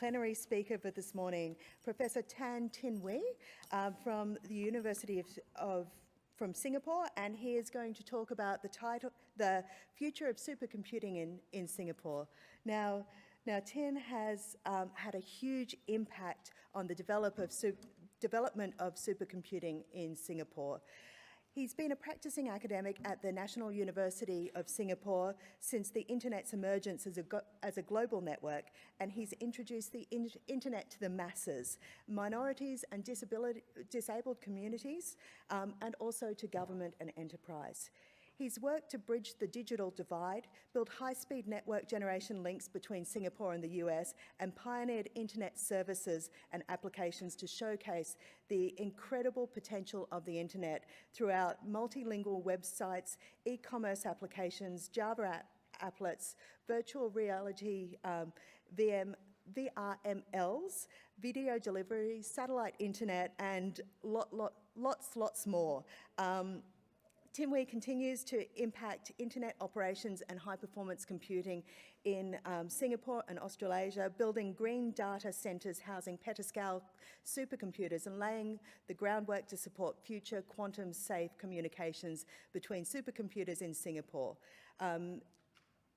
plenary speaker for this morning, Professor Tan Tin Wee from the University from Singapore, and he is going to talk about the future of supercomputing in Singapore. Now, Tin has had a huge impact on the development of supercomputing in Singapore. He's been a practicing academic at the National University of Singapore since the internet's emergence as a global network, and he's introduced the internet to the masses, minorities and disabled communities, and also to government and enterprise. He's worked to bridge the digital divide, build high-speed network generation links between Singapore and the US, and pioneered internet services and applications to showcase the incredible potential of the internet throughout multilingual websites, e-commerce applications, Java applets, virtual reality VRMLs, video delivery, satellite internet, and lots more. Tin Wee continues to impact internet operations and high-performance computing in Singapore and Australasia, building green data centres housing petascale supercomputers and laying the groundwork to support future quantum-safe communications between supercomputers in Singapore.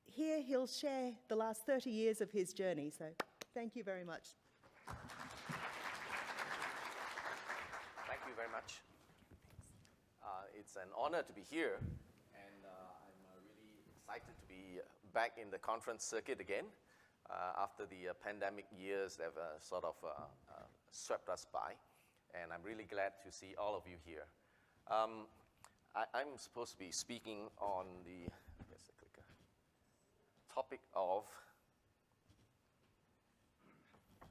Here he'll share the last 30 years of his journey, so thank you very much. Thank you very much. It's an honor to be here, and I'm really excited to be back in the conference circuit again after the pandemic years that have sort of swept us by, and I'm really glad to see all of you here. I'm supposed to be speaking on the topic of,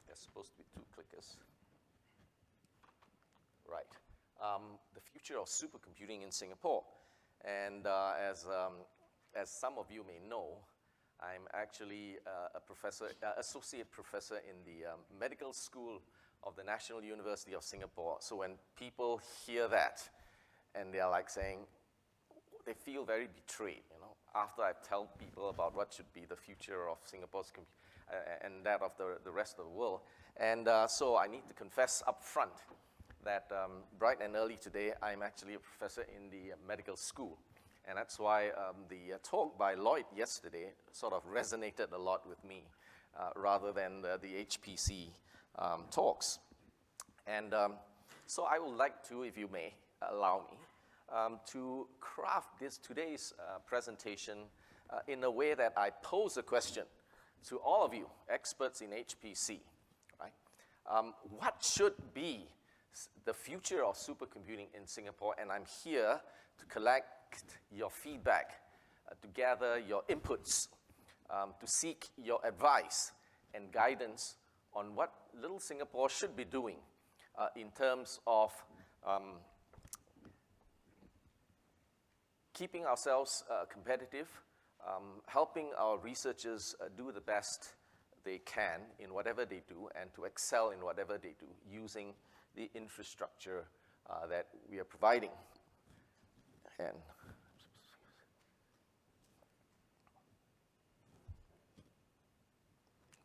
there's supposed to be two clickers. Right. The future of supercomputing in Singapore. And as some of you may know, I'm actually a professor, associate professor in the medical school of the National University of Singapore. So when people hear that, and they're like saying, they feel very betrayed, you know, after I tell people about what should be the future of Singapore's and that of the rest of the world. And so I need to confess up front that bright and early today, I'm actually a professor in the medical school. And that's why the talk by Lloyd yesterday sort of resonated a lot with me, rather than the HPC talks. And so I would like to, if you may allow me, to craft today's presentation in a way that I pose a question to all of you, experts in HPC. Right? What should be the future of supercomputing in Singapore? And I'm here to collect your feedback, to gather your inputs, to seek your advice and guidance on what little Singapore should be doing in terms of keeping ourselves competitive, helping our researchers do the best they can in whatever they do, and to excel in whatever they do using the infrastructure that we are providing. And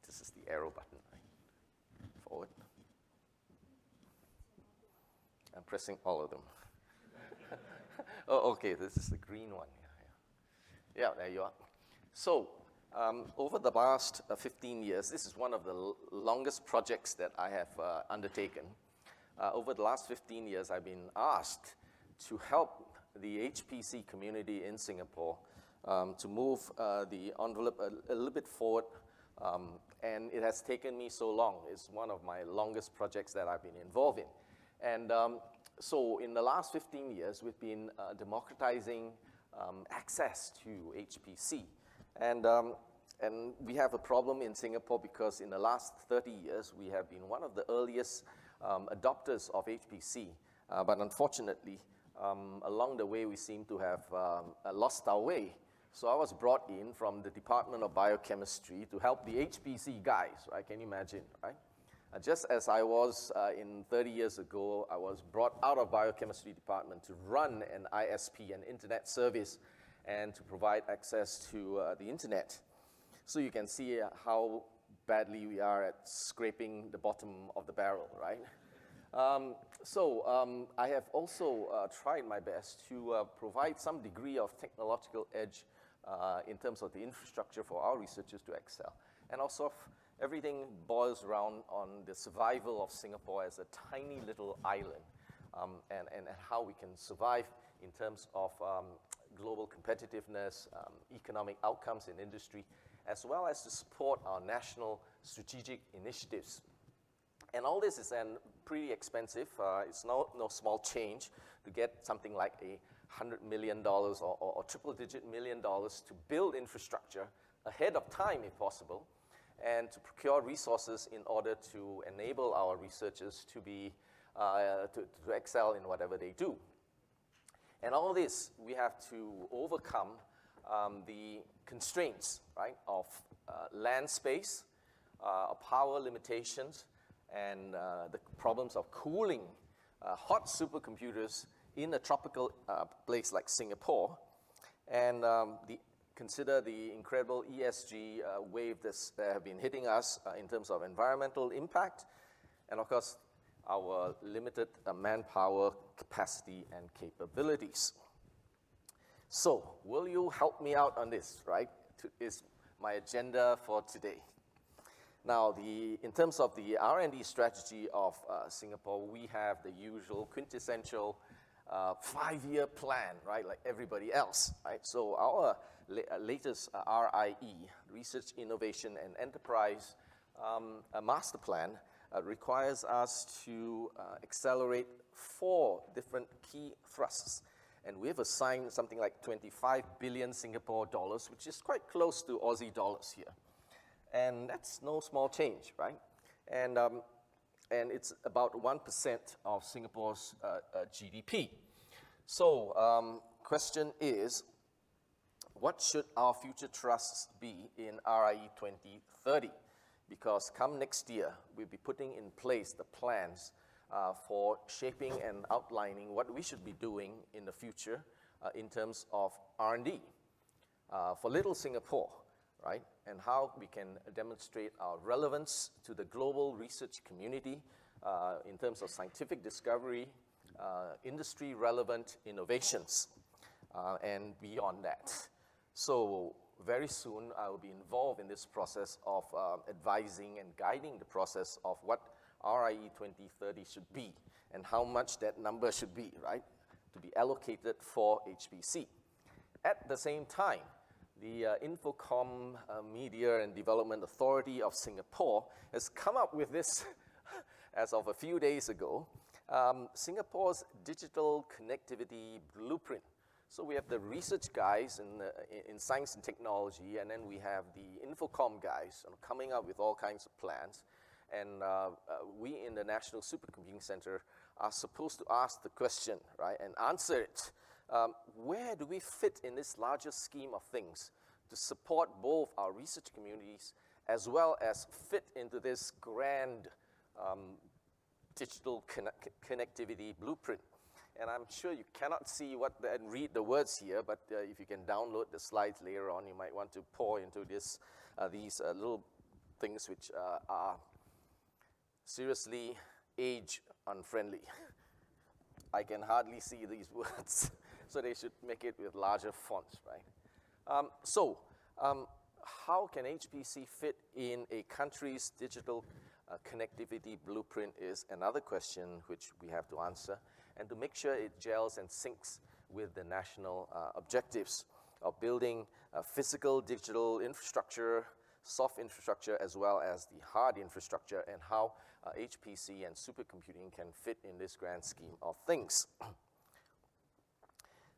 this is the arrow button, right? Forward. I'm pressing all of them. Oh, okay, this is the green one. Yeah, there you are. So, over the last 15 years, this is one of the longest projects that I have undertaken. Over the last 15 years, I've been asked to help the HPC community in Singapore to move the envelope a little bit forward, and it has taken me so long. It's one of my longest projects that I've been involved in. And so in the last 15 years, we've been democratizing access to HPC. And we have a problem in Singapore because in the last 30 years, we have been one of the earliest adopters of HPC. But unfortunately, along the way, we seem to have lost our way. So I was brought in from the Department of Biochemistry to help the HPC guys, right? Can you imagine, right? Just as I was 30 years ago, I was brought out of biochemistry department to run an ISP, an internet service, and to provide access to the internet. So you can see how badly we are at scraping the bottom of the barrel, right? I have also tried my best to provide some degree of technological edge in terms of the infrastructure for our researchers to excel. And also, everything boils around on the survival of Singapore as a tiny little island, and how we can survive in terms of global competitiveness, economic outcomes in industry, as well as to support our national strategic initiatives. And all this is then pretty expensive. It's no small change to get something like $100 million or triple-digit million dollars to build infrastructure ahead of time, if possible, and to procure resources in order to enable our researchers to be to excel in whatever they do. And all this, we have to overcome the constraints, right, of land space, power limitations, and the problems of cooling hot supercomputers in a tropical place like Singapore. And consider the incredible ESG wave that have been hitting us in terms of environmental impact, and of course, our limited manpower capacity and capabilities. So, will you help me out on this, right? Is my agenda for today. Now, in terms of the R&D strategy of Singapore, we have the usual quintessential 5-year plan, right, like everybody else, right? So our latest RIE, Research, Innovation, and Enterprise Master Plan, requires us to accelerate 4 different key thrusts. And we've assigned something like 25 billion Singapore dollars, which is quite close to Aussie dollars here. And that's no small change, right? And it's about 1% of Singapore's GDP. So, question is, what should our future trusts be in RIE 2030? Because come next year, we'll be putting in place the plans for shaping and outlining what we should be doing in the future in terms of R&D for little Singapore, right? And how we can demonstrate our relevance to the global research community in terms of scientific discovery, industry-relevant innovations, and beyond that. So very soon, I will be involved in this process of advising and guiding the process of what RIE 2030 should be and how much that number should be, right, to be allocated for HPC. At the same time, the Infocom Media and Development Authority of Singapore has come up with this as of a few days ago, Singapore's digital connectivity blueprint. So we have the research guys in science and technology, and then we have the Infocom guys coming up with all kinds of plans. And we in the National Supercomputing Center are supposed to ask the question, right, and answer it. Where do we fit in this larger scheme of things to support both our research communities as well as fit into this grand digital connectivity blueprint? And I'm sure you cannot see and read the words here, but if you can download the slides later on, you might want to pour into these little things which are seriously age unfriendly. I can hardly see these words, so they should make it with larger fonts, right? How can HPC fit in a country's digital connectivity blueprint is another question which we have to answer, and to make sure it gels and syncs with the national objectives of building physical digital infrastructure, soft infrastructure, as well as the hard infrastructure, and how HPC and supercomputing can fit in this grand scheme of things.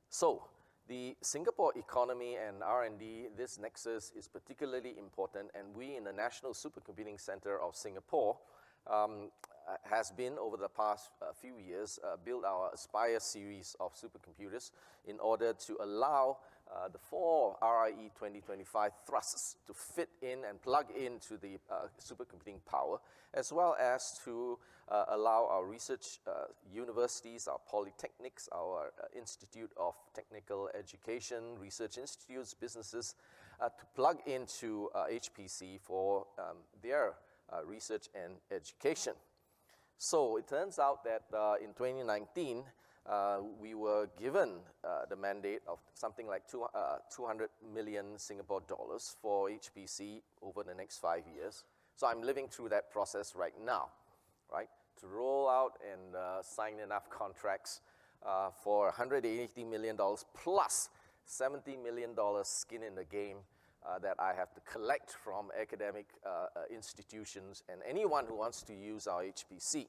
So, the Singapore economy and R&D, this nexus is particularly important, and we in the National Supercomputing Center of Singapore has been, over the past few years, built our Aspire series of supercomputers in order to allow the 4 RIE 2025 thrusts to fit in and plug into the supercomputing power, as well as to allow our research universities, our polytechnics, our Institute of Technical Education, research institutes, businesses, to plug into HPC for their research and education. So it turns out that in 2019, we were given the mandate of something like 200 million Singapore dollars for HPC over the next 5 years. So I'm living through that process right now, right? To roll out and sign enough contracts for $180 million plus $70 million skin in the game that I have to collect from academic institutions and anyone who wants to use our HPC.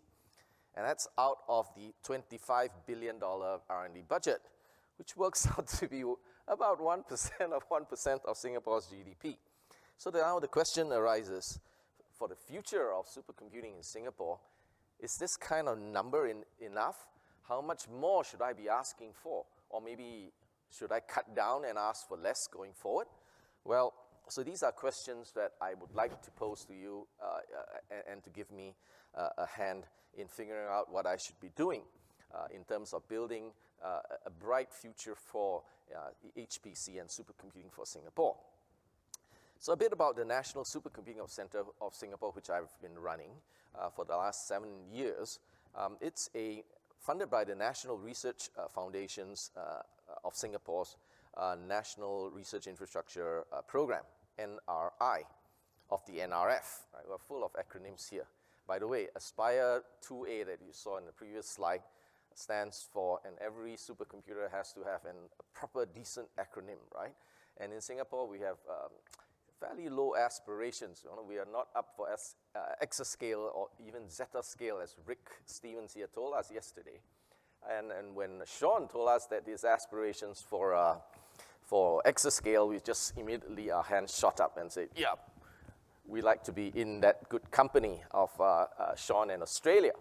And that's out of the $25 billion R&D budget, which works out to be about 1% of 1% of Singapore's GDP. So now the question arises, for the future of supercomputing in Singapore, is this kind of number enough? How much more should I be asking for? Or maybe should I cut down and ask for less going forward? Well, so these are questions that I would like to pose to you and to give me a hand in figuring out what I should be doing in terms of building a bright future for HPC and supercomputing for Singapore. So a bit about the National Supercomputing Center of Singapore, which I've been running for the last 7 years. It's funded by the National Research Foundations of Singapore's National Research Infrastructure Program, NRI, of the NRF. Right? We're full of acronyms here. By the way, Aspire 2A that you saw in the previous slide stands for, and every supercomputer has to have a proper, decent acronym, right? And in Singapore, we have fairly low aspirations. We are not up for exascale or even zetascale, as Rick Stevens here told us yesterday. And when Sean told us that his aspirations for exascale, we just immediately our hands shot up and said, yeah, we like to be in that good company of Sean and Australia.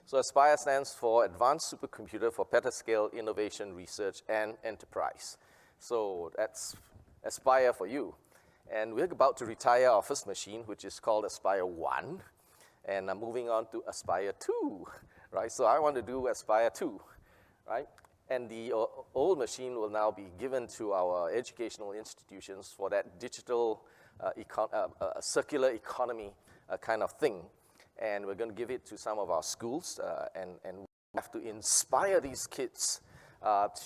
So Aspire stands for Advanced Supercomputer for Petascale Innovation, Research and Enterprise. So that's Aspire for you. And we're about to retire our first machine, which is called Aspire 1, and I'm moving on to Aspire 2, right? So I want to do Aspire 2, right? And the old machine will now be given to our educational institutions for that digital circular economy kind of thing. And we're going to give it to some of our schools, and we have to inspire these kids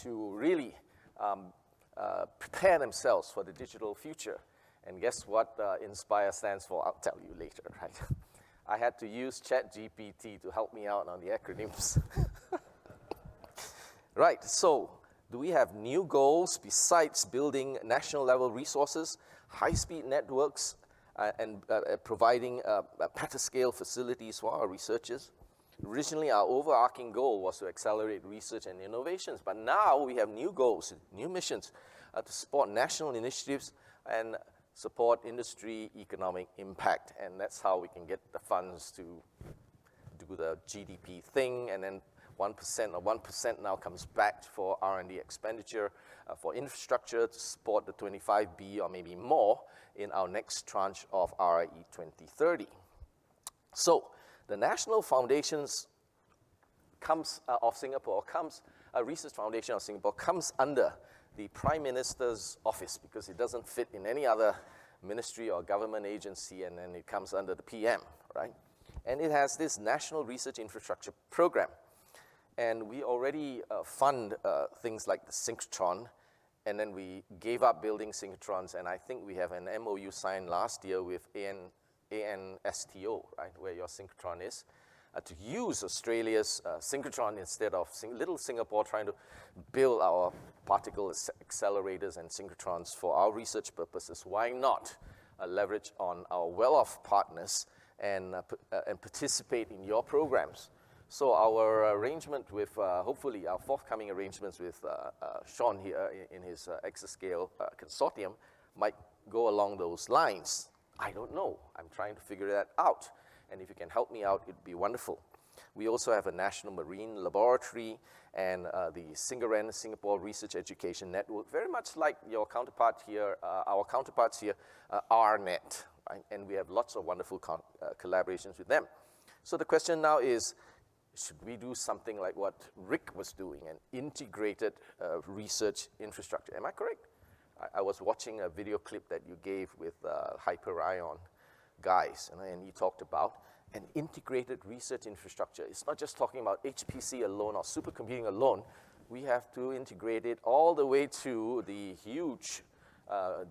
to really prepare themselves for the digital future. And guess what INSPIRE stands for? I'll tell you later, right? I had to use ChatGPT to help me out on the acronyms. Right, so do we have new goals besides building national level resources, high-speed networks, and providing petascale facilities for our researchers? Originally, our overarching goal was to accelerate research and innovations, but now we have new goals, new missions to support national initiatives and support industry economic impact. And that's how we can get the funds to do the GDP thing, and then 1% or 1% now comes back for R&D expenditure for infrastructure to support the 25B or maybe more in our next tranche of RIE 2030. So the National Foundations of Singapore Research Foundation of Singapore comes under the Prime Minister's office because it doesn't fit in any other ministry or government agency, and then it comes under the PM, right? And it has this National Research Infrastructure Program. And we already fund things like the synchrotron, and then we gave up building synchrotrons, and I think we have an MOU signed last year with ANSTO, right, where your synchrotron is, to use Australia's synchrotron instead of little Singapore trying to build our particle accelerators and synchrotrons for our research purposes. Why not leverage on our well-off partners and participate in your programs? So our arrangement with, hopefully our forthcoming arrangements with Sean here in his Exascale consortium might go along those lines. I don't know. I'm trying to figure that out. And if you can help me out, it'd be wonderful. We also have a National Marine Laboratory and the Singaran Singapore Research Education Network, very much like your counterpart here, our counterparts here, RNet, right? And we have lots of wonderful collaborations with them. So the question now is, should we do something like what Rick was doing, an integrated research infrastructure? Am I correct? I was watching a video clip that you gave with Hyperion guys, and you talked about an integrated research infrastructure. It's not just talking about HPC alone or supercomputing alone. We have to integrate it all the way to the huge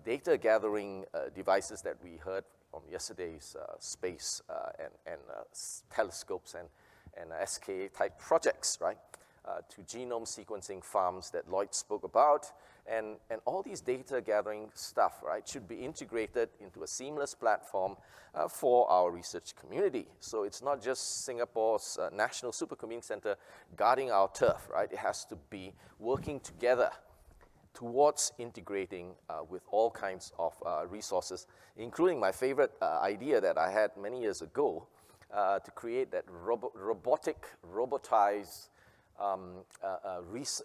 data gathering devices that we heard from yesterday's space and telescopes and SK type projects, right? To genome sequencing farms that Lloyd spoke about, and all these data gathering stuff, right, should be integrated into a seamless platform for our research community. So it's not just Singapore's National Supercomputing Center guarding our turf, right? It has to be working together towards integrating with all kinds of resources, including my favorite idea that I had many years ago to create that robotized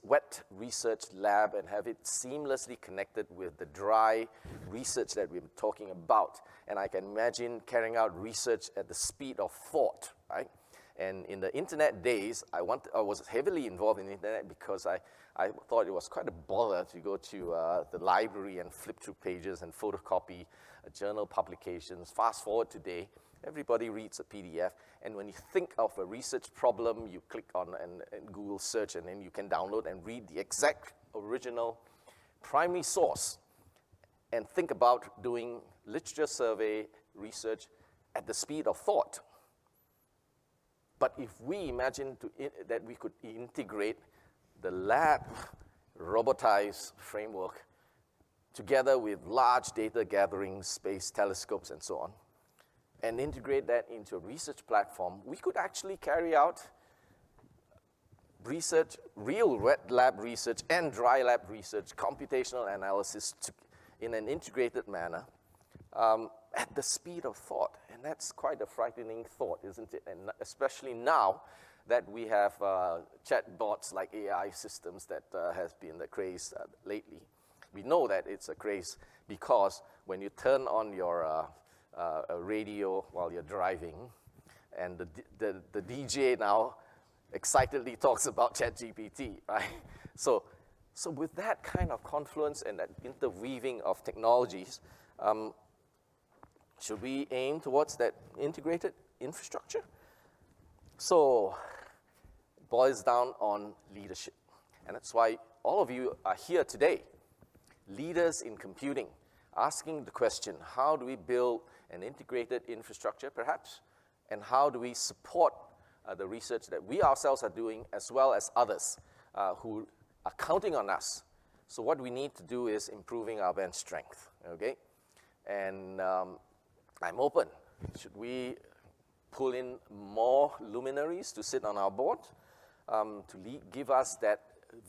wet research lab and have it seamlessly connected with the dry research that we've been talking about. And I can imagine carrying out research at the speed of thought, right? And in the internet days, I was heavily involved in the internet because I thought it was quite a bother to go to the library and flip through pages and photocopy journal publications. Fast forward today, everybody reads a PDF, and when you think of a research problem, you click on and Google search, and then you can download and read the exact original primary source and think about doing literature survey research at the speed of thought. But if we imagine that we could integrate the lab robotized framework together with large data gathering, space telescopes, and so on, and integrate that into a research platform, we could actually carry out research, real wet lab research and dry lab research, computational analysis in an integrated manner at the speed of thought. And that's quite a frightening thought, isn't it? And especially now that we have chatbots like AI systems that has been the craze lately. We know that it's a craze because when you turn on your a radio while you're driving, and the DJ now excitedly talks about ChatGPT, right? So with that kind of confluence and that interweaving of technologies, should we aim towards that integrated infrastructure? So it boils down on leadership. And that's why all of you are here today, leaders in computing, asking the question, how do we build an integrated infrastructure, perhaps, and how do we support the research that we ourselves are doing, as well as others who are counting on us. So what we need to do is improving our bench strength, okay? And I'm open. Should we pull in more luminaries to sit on our board, to give us that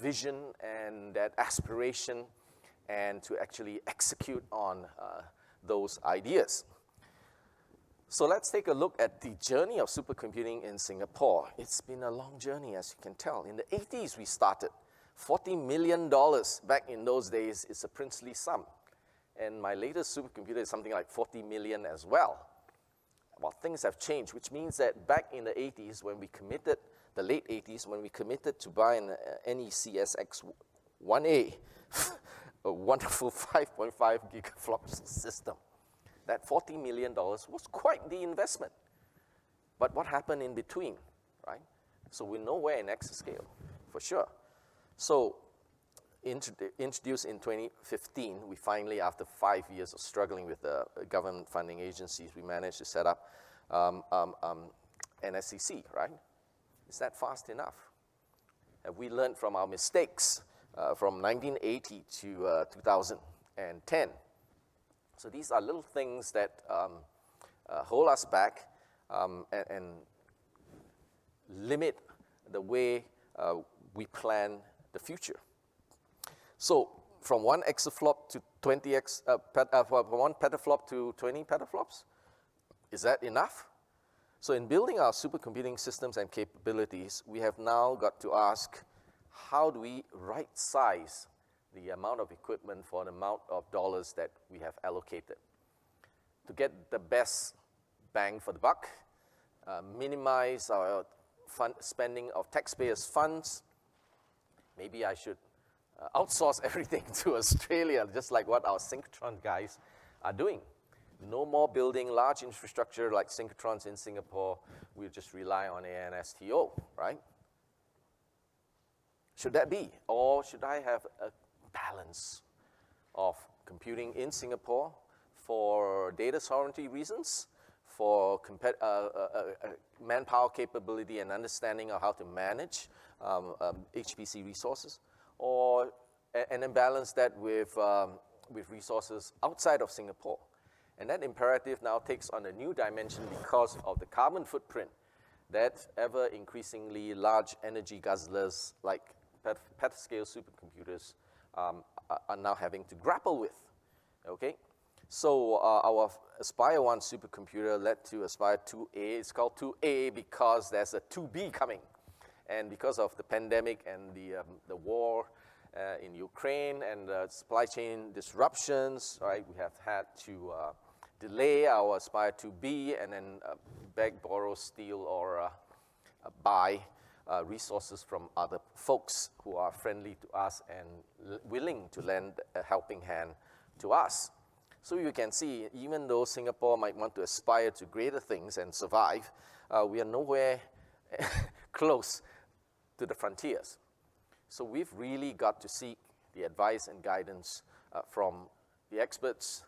vision and that aspiration, and to actually execute on those ideas? So let's take a look at the journey of supercomputing in Singapore. It's been a long journey, as you can tell. In the 80s, we started. $40 million back in those days is a princely sum. And my latest supercomputer is something like 40 million as well. Well, things have changed, which means that back in the 80s, when we committed, the late 80s, when we committed to buy an NECSX 1A, a wonderful 5.5 gigaflops system, that $40 million was quite the investment. But what happened in between, right? So we're nowhere in exascale, for sure. So introduced in 2015, we finally, after 5 years of struggling with the government funding agencies, we managed to set up NSCC, right? Is that fast enough? Have we learned from our mistakes from 1980 to 2010? So these are little things that hold us back and limit the way we plan the future. So from 1 exaflop to 20 from 1 petaflop to 20 petaflops, is that enough? So in building our supercomputing systems and capabilities, we have now got to ask, how do we right-size the amount of equipment for the amount of dollars that we have allocated to get the best bang for the buck, minimize our spending of taxpayers' funds? Maybe I should outsource everything to Australia, just like what our synchrotron guys are doing. No more building large infrastructure like synchrotrons in Singapore. We just rely on ANSTO, right? Should that be? Or should I have a balance of computing in Singapore for data sovereignty reasons, for manpower capability and understanding of how to manage HPC resources, and then balance that with resources outside of Singapore? And that imperative now takes on a new dimension because of the carbon footprint that ever increasingly large energy guzzlers like petascale supercomputers are now having to grapple with, okay? So our Aspire 1 supercomputer led to Aspire 2A. It's called 2A because there's a 2B coming. And because of the pandemic and the war in Ukraine and supply chain disruptions, right, we have had to delay our Aspire 2B and then beg, borrow, steal, or buy resources from other folks who are friendly to us and willing to lend a helping hand to us. So you can see, even though Singapore might want to aspire to greater things and survive, we are nowhere close to the frontiers. So we've really got to seek the advice and guidance from the experts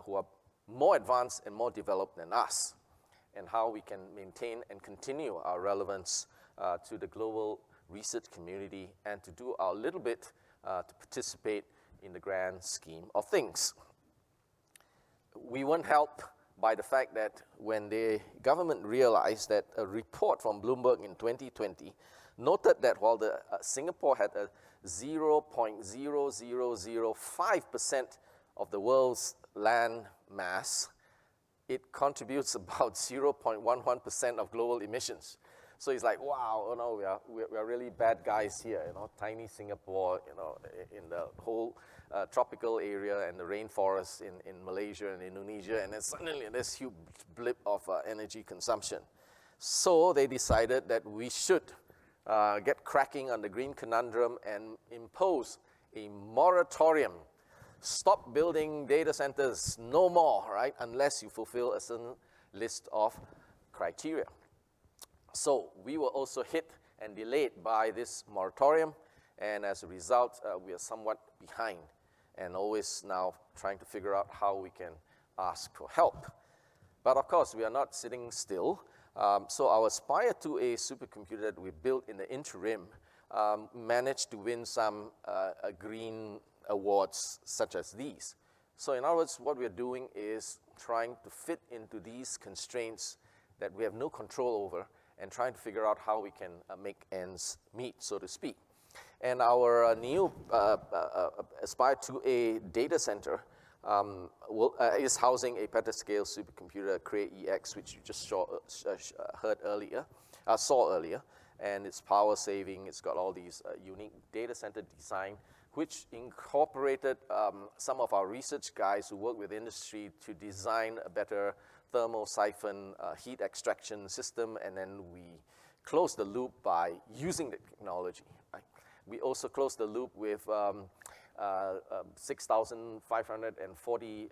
who are more advanced and more developed than us, and how we can maintain and continue our relevance to the global research community and to do our little bit to participate in the grand scheme of things. We weren't helped by the fact that when the government realized that a report from Bloomberg in 2020 noted that while Singapore had a 0.0005% of the world's land mass, it contributes about 0.11% of global emissions. So it's like, wow, you know, we are really bad guys here, you know, tiny Singapore, you know, in the whole tropical area and the rainforests in Malaysia and Indonesia, and then suddenly this huge blip of energy consumption. So they decided that we should get cracking on the green conundrum and impose a moratorium. Stop building data centers, no more, right, unless you fulfill a certain list of criteria. So we were also hit and delayed by this moratorium, and as a result, we are somewhat behind and always now trying to figure out how we can ask for help. But of course, we are not sitting still. So our Aspire 2A supercomputer that we built in the interim managed to win some green awards such as these. So in other words, what we're doing is trying to fit into these constraints that we have no control over and trying to figure out how we can make ends meet, so to speak. And our new Aspire 2A data center is housing a petascale supercomputer, Cray EX, which you just saw earlier, and it's power saving. It's got all these unique data center design, which incorporated some of our research guys who work with industry to design a better thermal siphon heat extraction system, and then we close the loop by using the technology. Right? We also close the loop with 6,540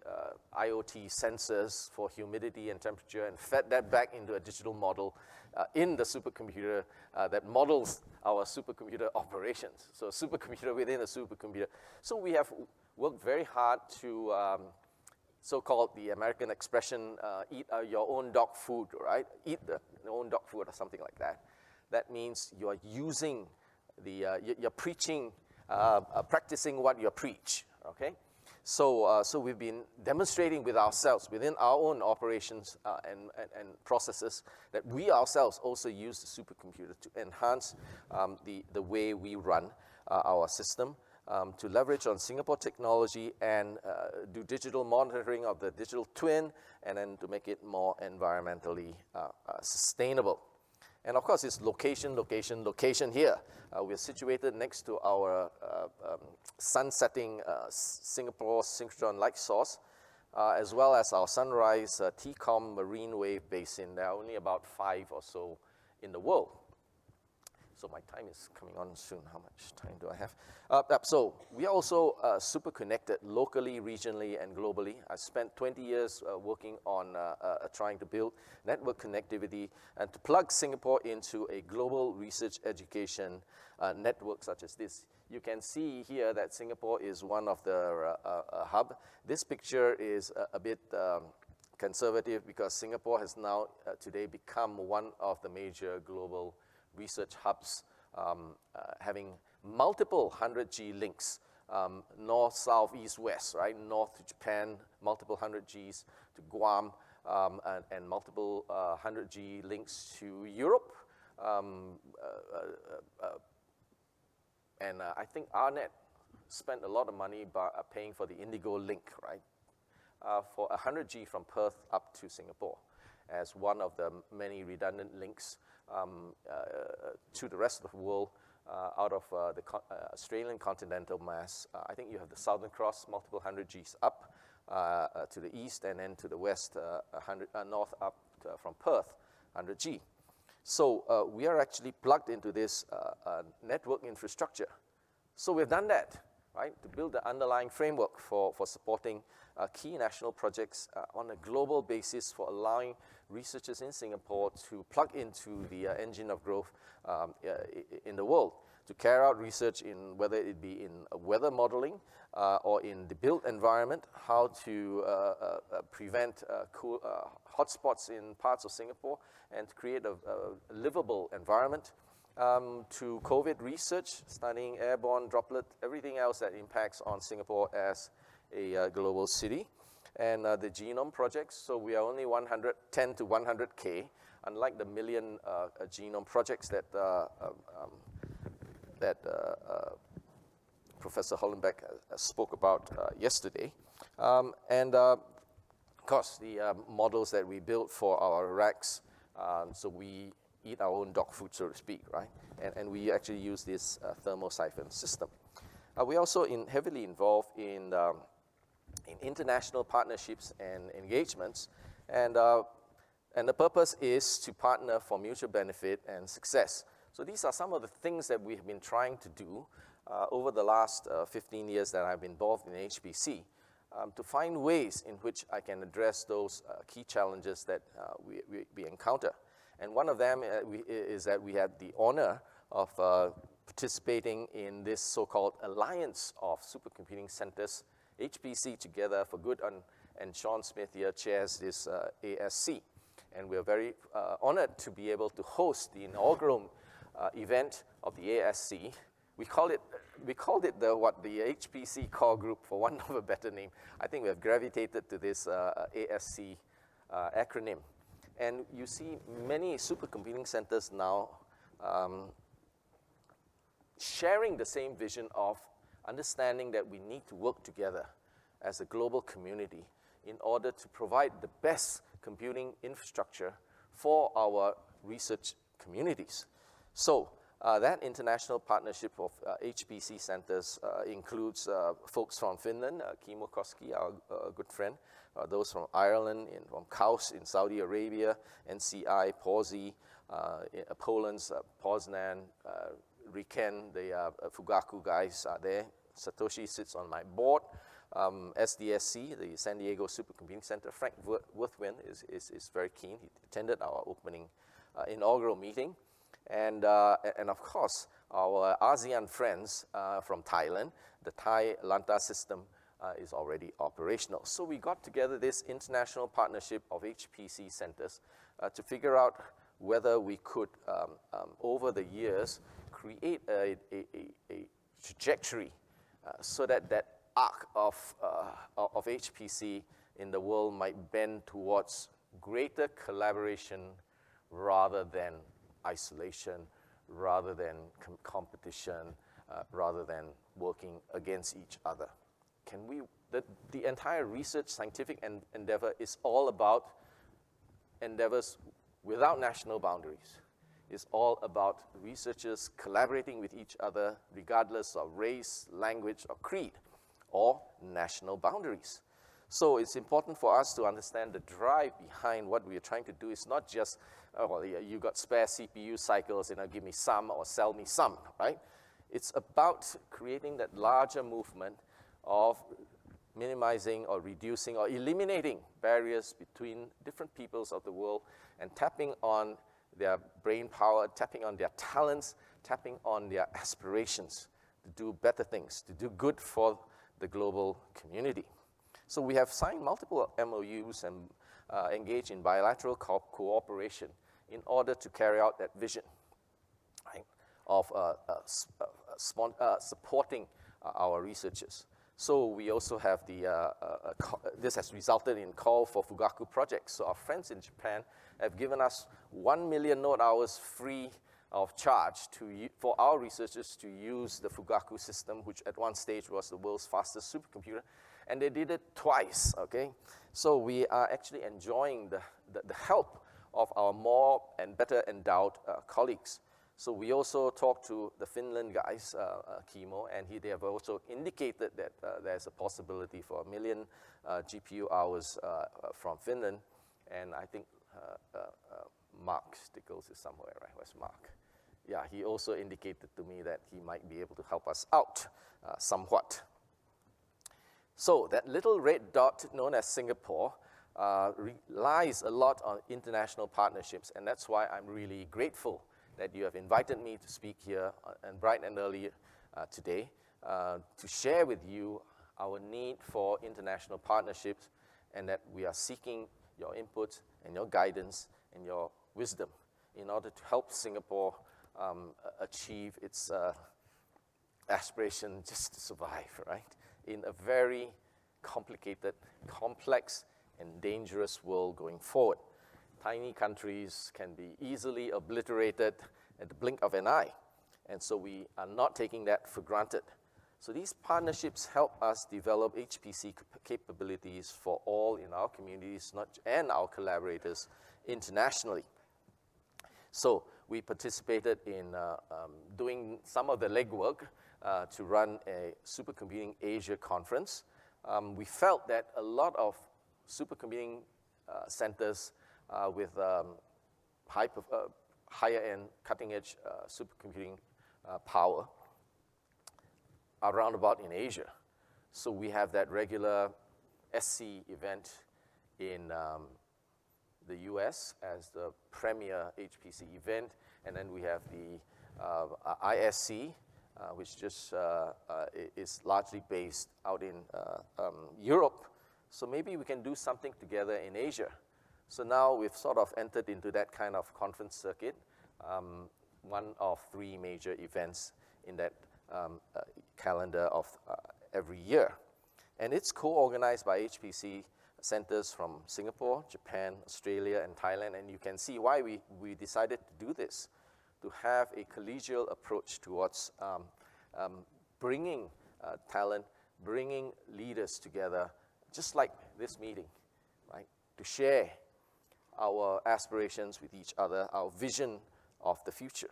IoT sensors for humidity and temperature, and fed that back into a digital model in the supercomputer that models our supercomputer operations. So a supercomputer within a supercomputer. So we have worked very hard to so-called the American expression, eat your own dog food, right? Eat your own dog food or something like that. That means you are using you're preaching, practicing what you preach, okay? So we've been demonstrating with ourselves, within our own operations and processes, that we ourselves also use the supercomputer to enhance the way we run our system, to leverage on Singapore technology and do digital monitoring of the digital twin, and then to make it more environmentally sustainable. And of course, it's location, location, location here. We're situated next to our sun-setting Singapore synchrotron light source, as well as our Sunrise TCOM marine wave basin. There are only about 5 or so in the world. So my time is coming on soon. How much time do I have? So we are also super connected locally, regionally, and globally. I spent 20 years working on trying to build network connectivity and to plug Singapore into a global research education network such as this. You can see here that Singapore is one of the hub. This picture is a bit conservative because Singapore has now today become one of the major global research hubs, having multiple 100G links, north, south, east, west, right? North to Japan, multiple 100Gs to Guam, and multiple 100G links to Europe. And I think ARNet spent a lot of money by paying for the Indigo link, right? For 100G from Perth up to Singapore as one of the many redundant links to the rest of the world out of the Australian continental mass. I think you have the Southern Cross, multiple 100Gs up to the east, and then to the west, north up from Perth, 100G. So we are actually plugged into this network infrastructure. So we've done that, right, to build the underlying framework for supporting key national projects on a global basis for allowing researchers in Singapore to plug into the engine of growth in the world, to carry out research in whether it be in weather modeling or in the built environment, how to prevent hotspots in parts of Singapore and to create a livable environment, to COVID research, studying airborne droplet, everything else that impacts on Singapore as a global city, and the genome projects. So we are only 110 to 100K, unlike the million genome projects that Professor Hollenbeck spoke about yesterday. And of course, the models that we built for our racks, so we eat our own dog food, so to speak, right? And we actually use this thermosiphon system. We're also heavily involved in international partnerships and engagements, and the purpose is to partner for mutual benefit and success. So these are some of the things that we have been trying to do over the last 15 years that I've been involved in HPC, to find ways in which I can address those key challenges that we encounter. And one of them is that we had the honor of participating in this so-called Alliance of Supercomputing Centers, HPC Together for Good, and Sean Smith here chairs this ASC. And we're very honored to be able to host the inaugural event of the ASC. We called it the HPC Core Group, for want of a better name. I think we have gravitated to this ASC acronym. And you see many supercomputing centers now sharing the same vision of understanding that we need to work together as a global community in order to provide the best computing infrastructure for our research communities. So that international partnership of HPC centers includes folks from Finland, Kimmo Koski, our good friend, those from Ireland, from KAUS in Saudi Arabia, NCI, POSI, Poland's Poznan, Riken, the Fugaku guys are there. Satoshi sits on my board. SDSC, the San Diego Supercomputing Center, Frank Worthwin is very keen. He attended our opening inaugural meeting. And of course, our ASEAN friends from Thailand, the Thai Lanta system is already operational. So we got together this international partnership of HPC centers to figure out whether we could, over the years, create a trajectory so that arc of HPC in the world might bend towards greater collaboration rather than isolation, rather than competition, rather than working against each other. The entire research scientific endeavor is all about endeavors without national boundaries. It's all about researchers collaborating with each other regardless of race, language, or creed, or national boundaries. So it's important for us to understand the drive behind what we are trying to do. It's not just, oh, well, yeah, you got spare CPU cycles, give me some or sell me some, right? It's about creating that larger movement of minimizing or reducing or eliminating barriers between different peoples of the world and tapping on their brain power, tapping on their talents, tapping on their aspirations to do better things, to do good for the global community. So we have signed multiple MOUs and engaged in bilateral cooperation in order to carry out that vision, right, of supporting our researchers. So we also have this has resulted in call for Fugaku projects. So our friends in Japan have given us 1 million note hours free of charge for our researchers to use the Fugaku system, which at one stage was the world's fastest supercomputer, and they did it twice, okay? So we are actually enjoying the help of our more and better endowed colleagues. So we also talked to the Finland guys, Kimo, and they have also indicated that there's a possibility for 1 million GPU hours from Finland, and I think Mark Stickles is somewhere, right? Where's Mark? Yeah, he also indicated to me that he might be able to help us out somewhat. So that little red dot known as Singapore relies a lot on international partnerships, and that's why I'm really grateful that you have invited me to speak here and bright and early today to share with you our need for international partnerships, and that we are seeking your input and your guidance and your wisdom in order to help Singapore achieve its aspiration just to survive, right? In a very complicated, complex, and dangerous world going forward. Tiny countries can be easily obliterated at the blink of an eye, and so we are not taking that for granted. So these partnerships help us develop HPC capabilities for all in our communities and our collaborators internationally. So we participated in doing some of the legwork to run a Supercomputing Asia conference. We felt that a lot of supercomputing centers with higher-end, cutting-edge supercomputing power are round about in Asia. So we have that regular SC event in the US as the premier HPC event, and then we have the ISC, which just is largely based out in Europe. So maybe we can do something together in Asia. So now we've sort of entered into that kind of conference circuit, one of 3 major events in that calendar of every year. And it's co-organized by HPC centers from Singapore, Japan, Australia, and Thailand. And you can see why we decided to do this, to have a collegial approach towards bringing talent, bringing leaders together, just like this meeting, right? To share our aspirations with each other, our vision of the future.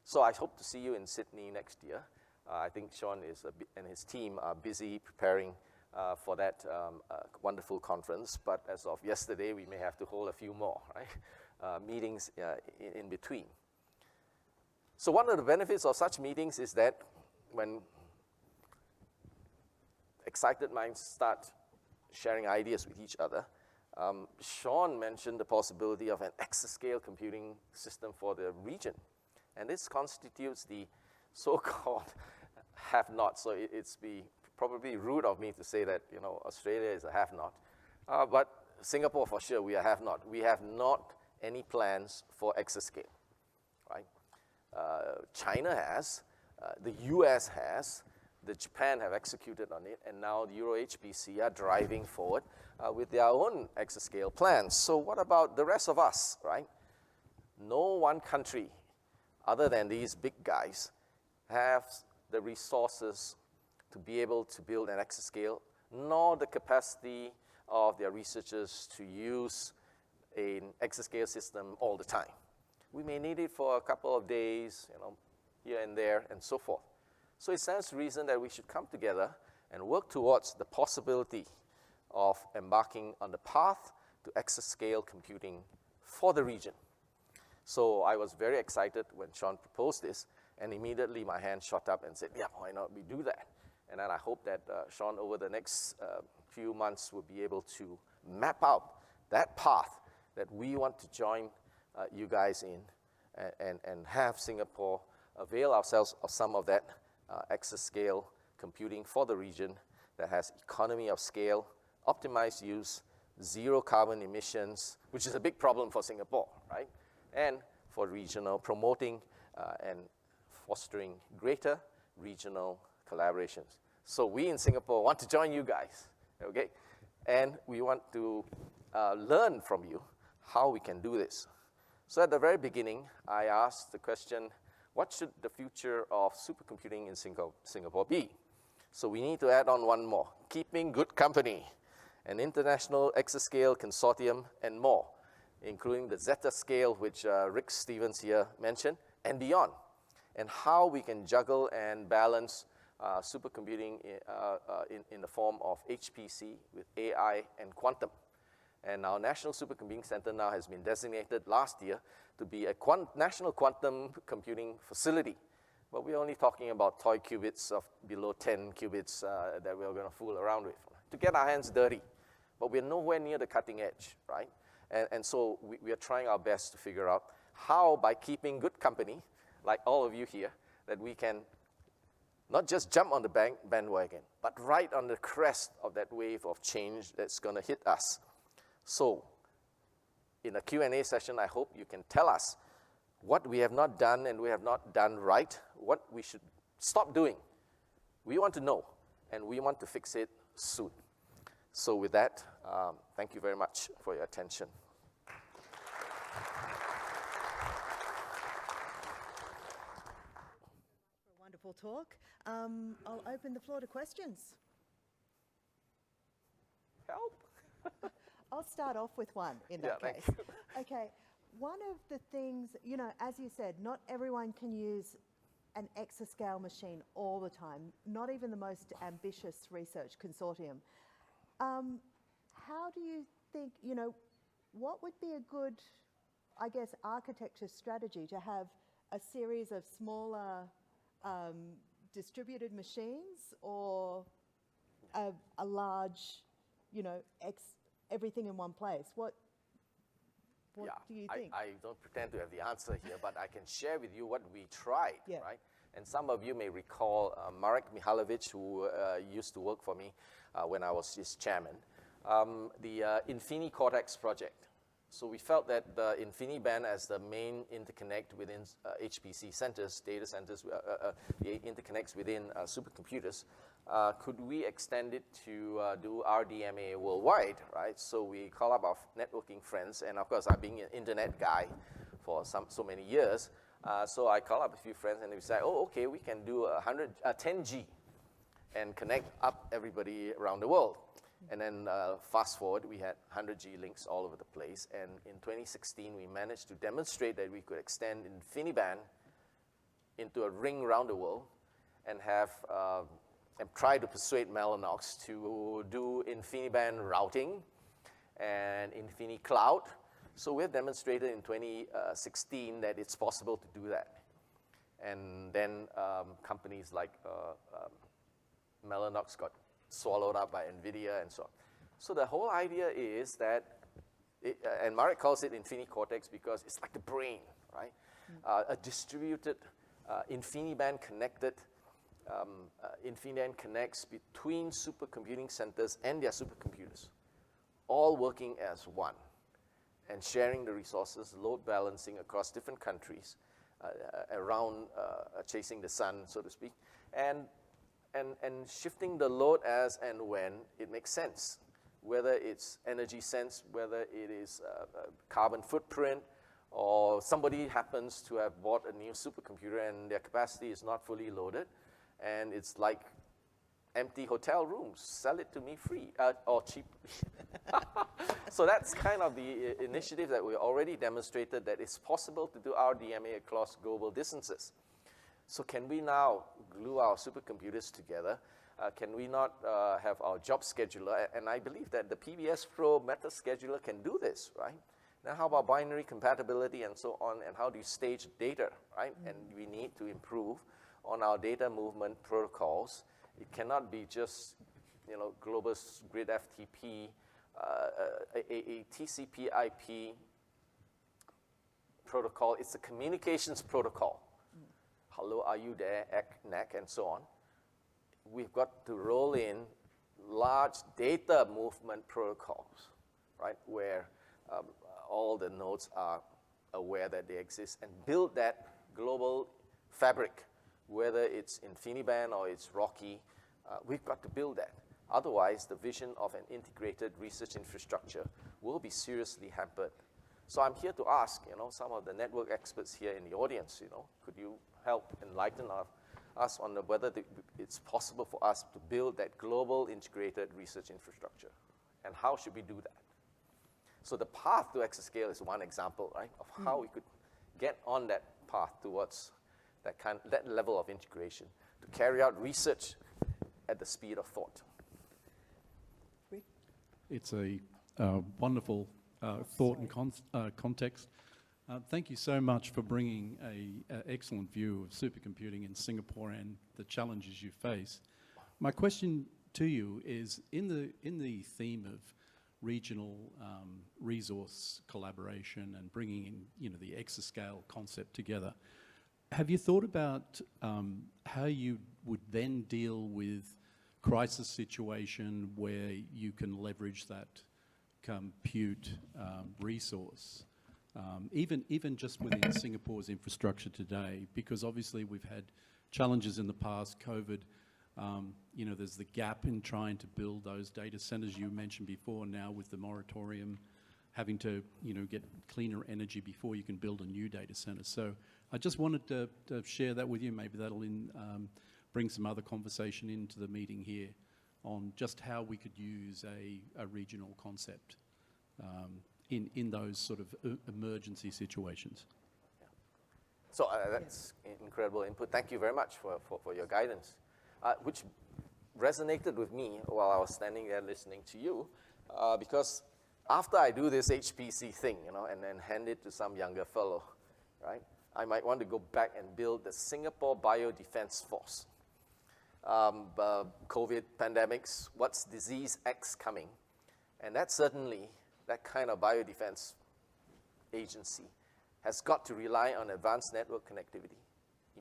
So I hope to see you in Sydney next year. I think Sean and his team are busy preparing for that wonderful conference, but as of yesterday, we may have to hold a few more, right? Meetings in between. So one of the benefits of such meetings is that when excited minds start sharing ideas with each other, Sean mentioned the possibility of an exascale computing system for the region. And this constitutes the so-called have-not. So it's probably rude of me to say that, Australia is a have-not. But Singapore, for sure, we are have-not. We have not any plans for exascale, right? China has, the US has, the Japan have executed on it, and now the Euro HPC are driving forward with their own exascale plans. So what about the rest of us, right? No one country, other than these big guys, have the resources to be able to build an exascale, nor the capacity of their researchers to use an exascale system all the time. We may need it for a couple of days, here and there, and so forth. So it stands to reason that we should come together and work towards the possibility of embarking on the path to exascale computing for the region. So I was very excited when Sean proposed this, and immediately my hand shot up and said, yeah, why not we do that? And then I hope that Sean, over the next few months, will be able to map out that path that we want to join you guys in and have Singapore avail ourselves of some of that exascale computing for the region that has economy of scale, optimized use, zero carbon emissions, which is a big problem for Singapore, right? And for regional promoting and fostering greater regional collaborations. So we in Singapore want to join you guys, okay? And we want to learn from you how we can do this. So at the very beginning, I asked the question, what should the future of supercomputing in Singapore be? So we need to add on one more, keeping good company, an international exascale consortium, and more, including the Zeta scale, which Rick Stevens here mentioned, and beyond, and how we can juggle and balance supercomputing in the form of HPC with AI and quantum. And our National Supercomputing Center now has been designated last year to be a national quantum computing facility. But we're only talking about toy qubits of below 10 qubits that we're going to fool around with, to get our hands dirty. But we're nowhere near the cutting edge, right? And so we are trying our best to figure out how, by keeping good company, like all of you here, that we can not just jump on the bandwagon, but right on the crest of that wave of change that's going to hit us. So, in a Q&A session, I hope you can tell us what we have not done and we have not done right, what we should stop doing. We want to know, and we want to fix it soon. So with that, thank you very much for your attention. Wonderful talk. I'll open the floor to questions. Help? I'll start off with one in that Yeah, case. thank you. Okay, one of the things, you know, as you said, not everyone can use an exascale machine all the time, not even the most ambitious research consortium. How do you think, you know, what would be a good, I guess, architecture strategy to have a series of smaller distributed machines, or a large, you know, everything in one place? What do you think? I don't pretend to have the answer here, but I can share with you what we tried, right? And some of you may recall Marek Mihalovic, who used to work for me when I was his chairman, the InfiniCortex project. So we felt that the InfiniBand, as the main interconnect within HPC centers, data centers, the interconnects within supercomputers, could we extend it to do RDMA worldwide, right? So we call up our networking friends, and of course, I'm being an internet guy for so many years, so I call up a few friends, and they say, oh, okay, we can do 10G and connect up everybody around the world. And then fast forward, we had 100G links all over the place, and in 2016, we managed to demonstrate that we could extend InfiniBand into a ring around the world and have and try to persuade Mellanox to do InfiniBand routing and InfiniCloud. So we've demonstrated in 2016 that it's possible to do that. And then companies like Mellanox got swallowed up by NVIDIA and so on. So the whole idea is that, and Marek calls it InfiniCortex because it's like the brain, right? A distributed InfiniBand connected InfiniBand connects between supercomputing centers and their supercomputers, all working as one and sharing the resources, load balancing across different countries around chasing the sun, so to speak, and shifting the load as and when it makes sense, whether it's energy sense, whether it is carbon footprint, or somebody happens to have bought a new supercomputer and their capacity is not fully loaded, and it's like empty hotel rooms. Sell it to me free or cheaply. So that's kind of the initiative that we already demonstrated that it's possible to do RDMA across global distances. So can we now glue our supercomputers together can we not have our job scheduler? And I believe that the PBS Pro meta scheduler can do this, right? Now, how about binary compatibility and so on, and how do you stage data, right? And we need to improve on our data movement protocols. It cannot be just, global grid FTP, a TCP IP protocol. It's a communications protocol. Hello, are you there, NAC, and so on. We've got to roll in large data movement protocols, right, where all the nodes are aware that they exist, and build that global fabric, whether it's InfiniBand or it's Rocky. We've got to build that. Otherwise, the vision of an integrated research infrastructure will be seriously hampered. So I'm here to ask, some of the network experts here in the audience, could you help enlighten us on whether it's possible for us to build that global integrated research infrastructure, and how should we do that? So the path to exascale is one example, right, of how we could get on that path towards that level of integration to carry out research at the speed of thought. Rick? It's a wonderful thought and context. Thank you so much for bringing an excellent view of supercomputing in Singapore and the challenges you face. My question to you is, in the theme of regional resource collaboration and bringing in, the exascale concept together, have you thought about how you would then deal with crisis situation where you can leverage that compute resource, even just within Singapore's infrastructure today? Because obviously we've had challenges in the past, COVID. There's the gap in trying to build those data centers you mentioned before. Now with the moratorium, having to get cleaner energy before you can build a new data center. So I just wanted to share that with you. Maybe that'll bring some other conversation into the meeting here on just how we could use a regional concept in those sort of emergency situations. So that's incredible input. Thank you very much for your guidance, which resonated with me while I was standing there listening to you, because after I do this HPC thing, and then hand it to some younger fellow, right, I might want to go back and build the Singapore Biodefense Force. COVID pandemics, what's disease X coming? And that certainly, that kind of biodefense agency has got to rely on advanced network connectivity,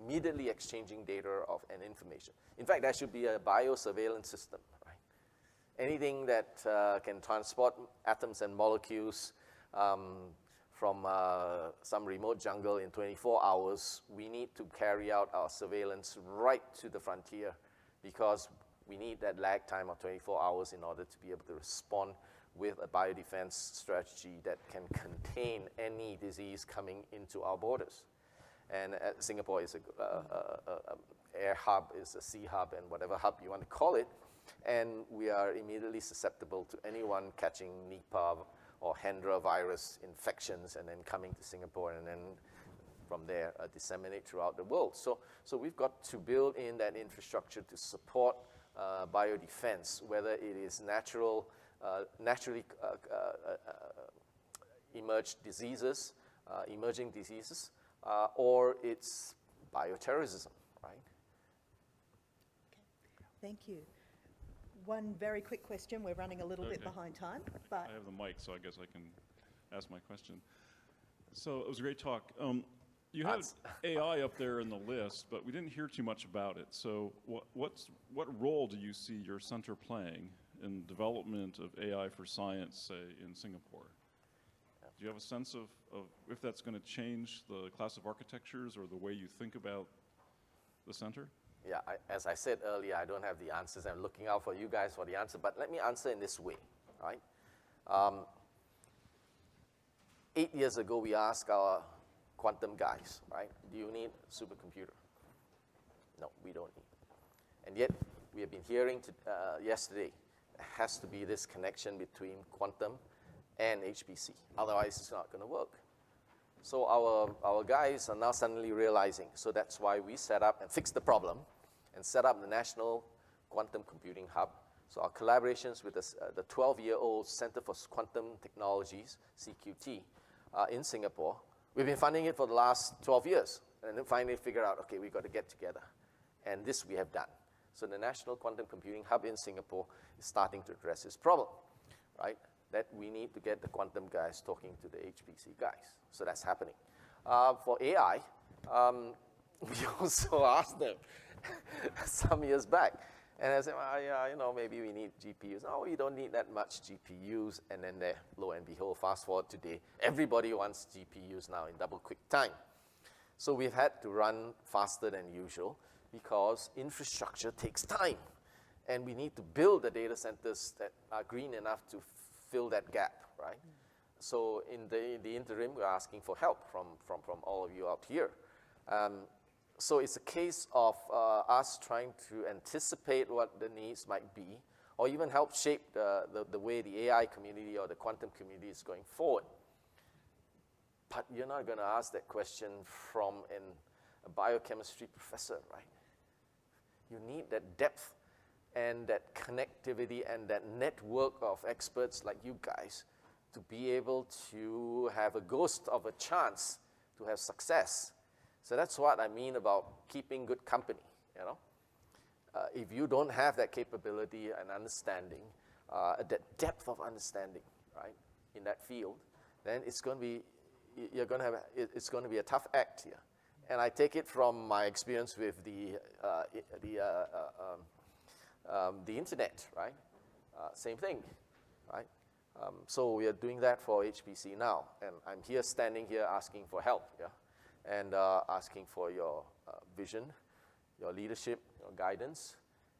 immediately exchanging data and information. In fact, there should be a biosurveillance system, right? Anything that can transport atoms and molecules from some remote jungle in 24 hours, we need to carry out our surveillance right to the frontier, because we need that lag time of 24 hours in order to be able to respond with a biodefense strategy that can contain any disease coming into our borders. And Singapore is a air hub, is a sea hub, and whatever hub you want to call it. And we are immediately susceptible to anyone catching Nipah or Hendra virus infections and then coming to Singapore, and then from there disseminate throughout the world. So we've got to build in that infrastructure to support biodefense, whether it is naturally emerging diseases, or it's bioterrorism, right? Okay. Thank you. One very quick question. We're running a little bit behind time, but I have the mic, so I guess I can ask my question. So it was a great talk. You had AI up there in the list, but we didn't hear too much about it. So what role do you see your center playing in development of AI for science, say, in Singapore? Do you have a sense of if that's going to change the class of architectures or the way you think about the center? Yeah, as I said earlier, I don't have the answers. I'm looking out for you guys for the answer, but let me answer in this way, right? 8 years ago, we asked our quantum guys, right, do you need a supercomputer? No, we don't need. And yet, we have been hearing yesterday, there has to be this connection between quantum and HPC. Otherwise, it's not going to work. So our guys are now suddenly realizing, so that's why we set up and fixed the problem and set up the National Quantum Computing Hub. So our collaborations with the 12-year-old Center for Quantum Technologies, CQT, in Singapore. We've been funding it for the last 12 years, and then finally figured out, okay, we've got to get together. And this we have done. So the National Quantum Computing Hub in Singapore is starting to address this problem, right? That we need to get the quantum guys talking to the HPC guys. So that's happening. For AI, we also asked them some years back. And I said, well, yeah, you know, maybe we need GPUs. No, we don't need that much GPUs. And then there, lo and behold, fast forward today, everybody wants GPUs now in double quick time. So we've had to run faster than usual because infrastructure takes time. And we need to build the data centers that are green enough to fill that gap, right? So in the interim, we're asking for help from all of you out here. So it's a case of us trying to anticipate what the needs might be, or even help shape the way the AI community or the quantum community is going forward. But you're not going to ask that question from a biochemistry professor, right? You need that depth and that connectivity and that network of experts like you guys to be able to have a ghost of a chance to have success. So that's what I mean about keeping good company, you know. If you don't have that capability and understanding, that depth of understanding, right, in that field, then it's going to be, it's going to be a tough act here. And I take it from my experience with the internet, right? Same thing, right? So we are doing that for HPC now, and I'm here standing here asking for help, yeah, and asking for your vision, your leadership, your guidance,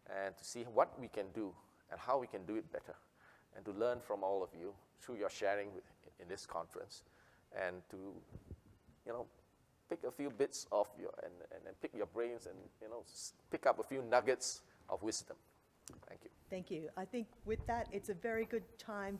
and to see what we can do and how we can do it better, and to learn from all of you through your sharing in this conference, and to, you know, pick a few bits of your and pick your brains and, you know, pick up a few nuggets of wisdom. Thank you. Thank you. I think with that, it's a very good time